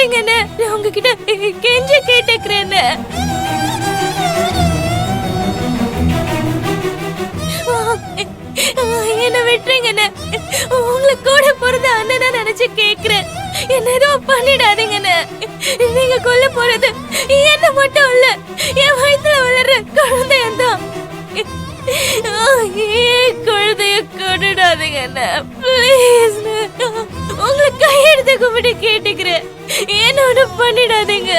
விட்டுருங்கன்னு நான் உங்ககிட்ட கெஞ்சி கேட்டுக்கிறேன்னு. என்ன விட்டுருங்கன்னு உங்களை கூட பிறந்த அண்ணனா நினைச்சு கேக்குறேன். என்ன எதுவும் பண்ணிடாதீங்கன்னு. நீங்க கொல்ல போறது என்ன மட்டும் இல்ல, என் வயித்துல வளர்ற குழந்தையதான். குழந்தைய கொண்டுடாதீங்கன்னு பிளீஸ். உங்களை கையெடுத்து கும்பிட்டு கேட்டுக்கிறேன், என்ன ஒண்ணு பண்ணிடாதீங்க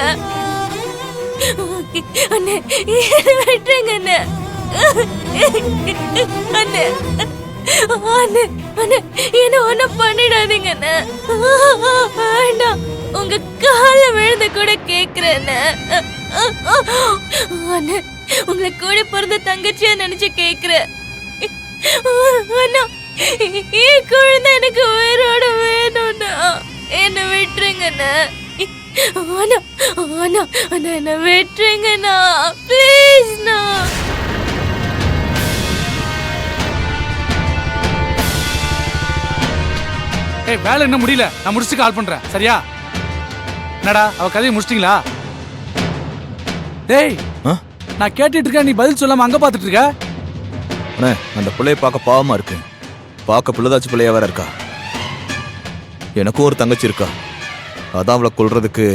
அண்ணே. என்ன விட்டுருங்க அண்ணே. அண்ணே அண்ணே அண்ணே, என்ன ஒண்ணு பண்ணிடாதீங்க வேண்டாம். உங்க கால விழுந்து கூட கேக்குறேன் அண்ணே. உங்களை கூட பிறந்த தங்கச்சியா நினைச்சு கேக்குறேன் அண்ணா. என் குழந்தை எனக்கு உயிரோட வேணும்னா என்ன விட்டுருங்கண்ணா. அண்ணா அண்ணா அண்ணா, என்ன விட்டுருங்கண்ணா ப்ளீஸ்ண்ணா. ஏய், வேலை என்ன முடியல, நான் முடிச்சுட்டு கால் பண்றேன் சரியா? என்னடா அவ கதையை முடிச்சிட்டீங்களா? டேய், நான் கேட்டுட்டு இருக்கேன், நீ பதில் சொல்லாம அங்க பாத்துட்டு இருக்க. அண்ணே, அந்த பிள்ளைய பார்க்க பாவமா இருக்கு. பார்க்க பிள்ளைதாச்சு பிள்ளையா வேற இருக்கா. எனக்கும் ஒரு தங்கச்சி இருக்கா. அதான் அவளை கொல்றதுக்கு.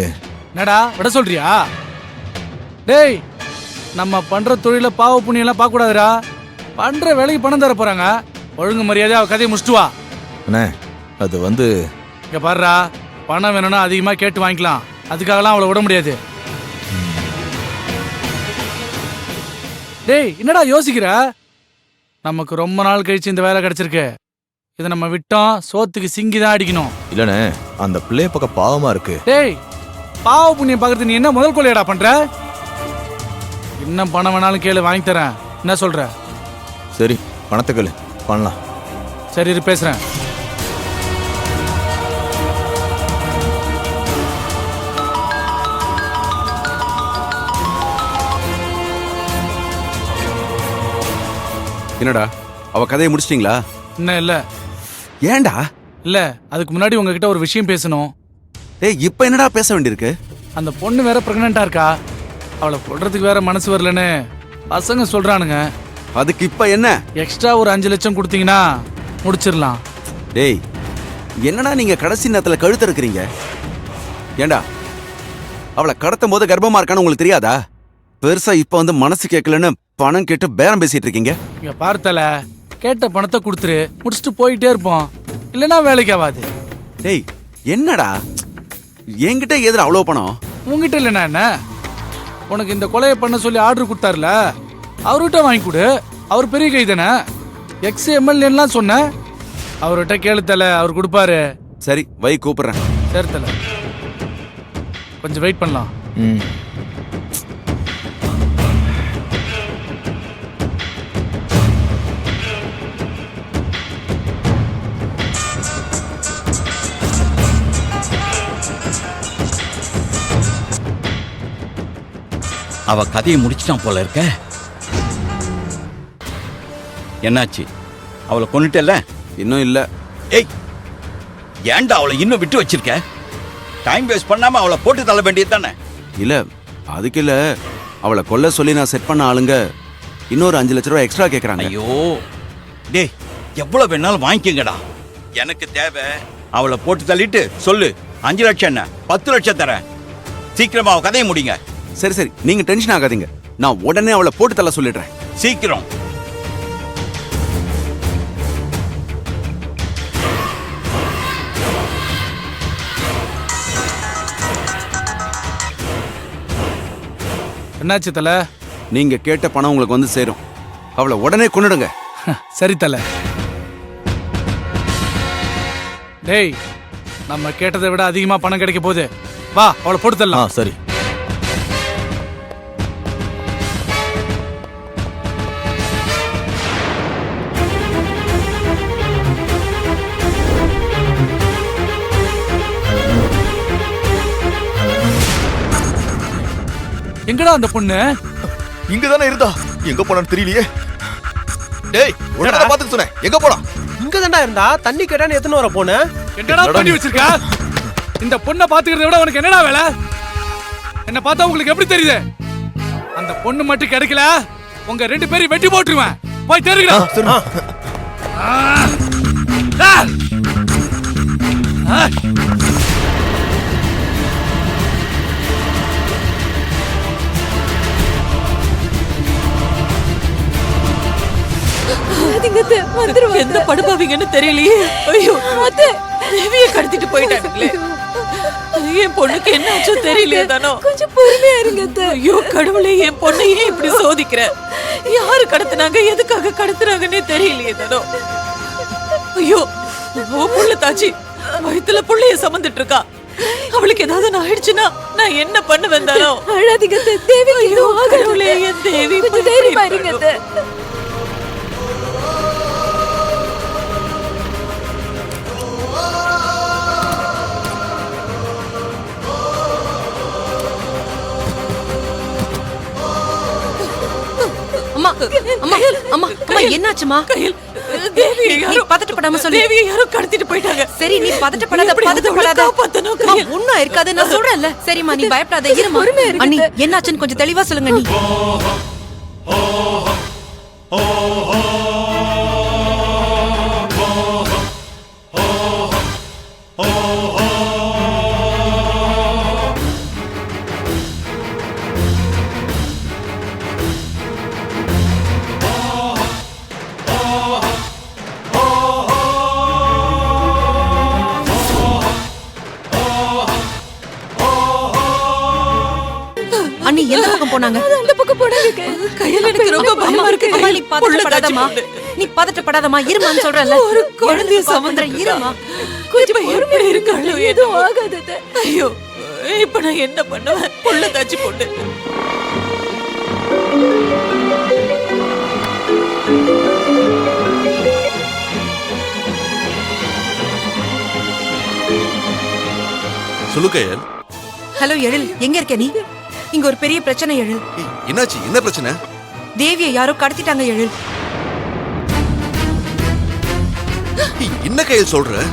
என்னடா விட சொல்றியா? டேய், நம்ம பண்ற தொழில பாவ புண்ணியம் எல்லாம் பார்க்க கூடாதுடா. பண்ற வேலைக்கு பணம் தர போறாங்க. ஒழுங்கு மரியாதையா அவ கதையை முடிச்சுட்டு வா. அண்ணே, அது இங்க பாருடா, பணம் வேணும்னா அதிகமா கேட்டு வாங்கிக்கலாம். அதுக்காகலாம் அவளை விட முடியாது. டேய், என்னடா யோசிக்கிற? நமக்கு ரொம்ப நாள் கழிச்சு இந்த வேலை கிடைச்சிருக்கு. இதை நம்ம விட்டோம், சோத்துக்கு சிங்கி தான் அடிக்கணும். இல்லண்ணே, அந்த பிள்ளைய பார்க்க பாவமா இருக்கு. டேய், பாவ புண்ணியம் பார்க்கறது நீ என்ன முதல் கொள்ளையடா பண்ற? இன்னும் பணம் வேணாலும் கேளு, வாங்கி தரேன். என்ன சொல்ற? சரி, பணத்தை கேளு, பண்ணலாம். சரி இரு, பேசுறேன். என்னடா அவ கதையை முடிச்சிட்டீங்களா? இன்னும் இல்ல. ஏன்டா? இல்ல, அதுக்கு முன்னாடி உங்ககிட்ட ஒரு விஷயம் பேசணும். ஏய், இப்ப என்னடா பேச வேண்டியிருக்கு? அந்த பொண்ணு வேற பிரெக்னண்டா இருக்கா. அவளை கொல்றதுக்கு வேற மனசு வரலன்னு பசங்க சொல்றானுங்க. அதுக்கு இப்ப என்ன? எக்ஸ்ட்ரா ஒரு 5 லட்சம் கொடுத்தீங்கன்னா முடிச்சிடலாம். டேய், என்னடா நீங்க கடைசி நேரத்துல கழுத்து இருக்கிறீங்க? ஏண்டா, அவளை கடத்தும் போது கர்ப்பமா இருக்கான்னு உங்களுக்கு தெரியாதா? பெருசா இப்ப வந்து மனசு கேட்கலன்னு பணம் கேட்டு பேரம் பேசிட்டு இருக்கீங்க. இங்க பார்த்தல, கேட்ட பணத்தை கொடுத்துரு, முடிச்சுட்டு போயிட்டே இருப்போம். இல்லனா வேலைக்கு ஆகாது. டேய், என்னடா என்கிட்ட எதிர அவ்வளவு பணம்? உங்ககிட்ட இல்லைன்னா என்ன? உனக்கு இந்த கொலையை பண்ண சொல்லி ஆர்டர் கொடுத்தாருல, அவர்கிட்ட வாங்கி கொடு. அவர் பெரிய கை தானே, XMLலாம் சொன்ன. அவர்கிட்ட கேளு தல, அவர் கொடுப்பாரு. சரி வை, கூப்பிடுறேன். சரி தல, கொஞ்சம் வெயிட் பண்ணலாம். அவ கதையை முடிச்சிட்டான் போல இருக்க. என்னாச்சு? அவளை கொன்னுட்டல? இன்னும் இல்ல. ஏய், ஏன்டா அவளை இன்னும் விட்டு வச்சிருக்க? டைம் வேஸ்ட் பண்ணாம அவளை போட்டு தள்ள வேண்டியது தானே? இல்ல, அதுக்கு இல்ல. அவளை கொல்ல சொல்லி நான் செட் பண்ண ஆளுங்க இன்னொரு 5 லட்சம் ரூபாய் எக்ஸ்ட்ரா கேக்குறாங்க. ஐயோ டேய், எவ்வளவு வேணாலும் வாங்கிக்கங்கடா. எனக்கு தேவை. அவளை போட்டு தள்ளிட்டு சொல்லு, 5 லட்சம் என்ன 10 லட்சம் தரேன். சீக்கிரமா அவ கதையை முடிங்க. சரி சரி, நீங்க டென்ஷன் ஆகாதீங்க. நான் உடனே அவளை போட்டு தள்ள சொல்லிடுறேன். சீக்கிரம். என்னாச்சு தல? நீங்க கேட்ட பணம் உங்களுக்கு வந்து சேரும். அவளை உடனே கொன்னுடுங்க. சரி தல. டேய், நம்ம கேட்டதை விட அதிகமா பணம் கிடைக்க போகுது. வா, அவளை போட்டு தள்ளலாம். சரி. எங்கடா அந்த பொண்ணு? இங்கதானே இருந்தா, எங்க போனான்னு தெரியலையே. டேய், உடனே பாத்துக்க சொன்னேன், எங்க போனா? இங்க தான்டா இருந்தா. தண்ணி கேட்டான்னு எத்தனை வர போன? என்னடா பண்ணி வச்சிருக்க? இந்த பொண்ணை பாத்துக்கிறத விட உனக்கு என்னடா வேலை? என்ன பார்த்தா உங்களுக்கு எப்படி தெரியுது? அந்த பொண்ணு மட்டும் கிடைக்கல, உங்க 2 பேரையும் வெட்டி போட்டுருவேன். போய் தெரியுங்க. எந்த படுபாவீங்கன்னு தெரியலையே. ஐயோ தேவிய கடத்திட்டு போயிட்டானுங்களே. என் பொண்ணுக்கு என்ன ஆச்சோ தெரியலையே தானோ. கொஞ்சம் பொறுமையா இருங்க அத்தை. ஐயோ கடவுளே, என் பொண்ணை ஏன் இப்படி சோதிக்கிற? யாரு கடத்துனாங்க, எதுக்காக கடத்துறாங்கன்னே தெரியலையே தானோ. ஐயோ புள்ள தாச்சி வயித்துல புள்ளைய சுமந்துட்டு இருக்கா. அவளுக்கு ஏதாவது ஆயிடுச்சுன்னா நான் என்ன பண்ணுவேன் தானோ. அழாதீங்க அத்தை. தேவிக்கு எதுவும் ஆகாது கடவுளே, அத்தை. என் தேவி கொஞ்சம் தைரியமா இருங்க அத்தை. அம்மா அம்மா அம்மா அம்மா என்னாச்சுமா? கையில் தேவியை நீ யாரோ பதட்டப்படாம சொல்லு. தேவியை யாரோ கடத்திட்டு போயிட்டாங்க. சரி நீ பதட்டப்படாத, பதட்டப்படாத. காப்பாத்தணும் அம்மா, கையில். ஒண்ணும் இருக்காது, நான் சொல்றேன்ல. சரிம்மா நீ பயப்படாத, இருமா. அண்ணி என்னாச்சுன்னு கொஞ்சம் தெளிவா சொல்லுங்க நீ. அண்ணி எந்த பக்கம் போனாங்க? அந்த பக்கம் போடாதீங்க. கையில் எனக்கு ரொம்ப பயமா இருக்கு. அம்மா, நீ புள்ள தாச்சி பதட்டப்படாதம்மா. பொண்ணு. நீ பதட்டப்படாதம்மா, இருமான்னு சொல்றேன்ல. ஒரு குழந்தைய எழுந்து சுமந்துட்டு இருமா. கொஞ்சம் எப்படி இருக்காளோ எதுவும் ஆகாது அத்தை. ஐயோ இப்ப நான் என்ன பண்ணுவேன்? புள்ள தாச்சி பொண்ணு. சொல்லு கையல். ஹலோ எழில், எங்க இருக்க நீ? இங்க ஒரு பெரிய பிரச்சனை எழில். என்னாச்சு? என்ன பிரச்சனை? தேவியை யாரோ கடத்திட்டாங்க எழில். என்ன கையல் சொல்ற?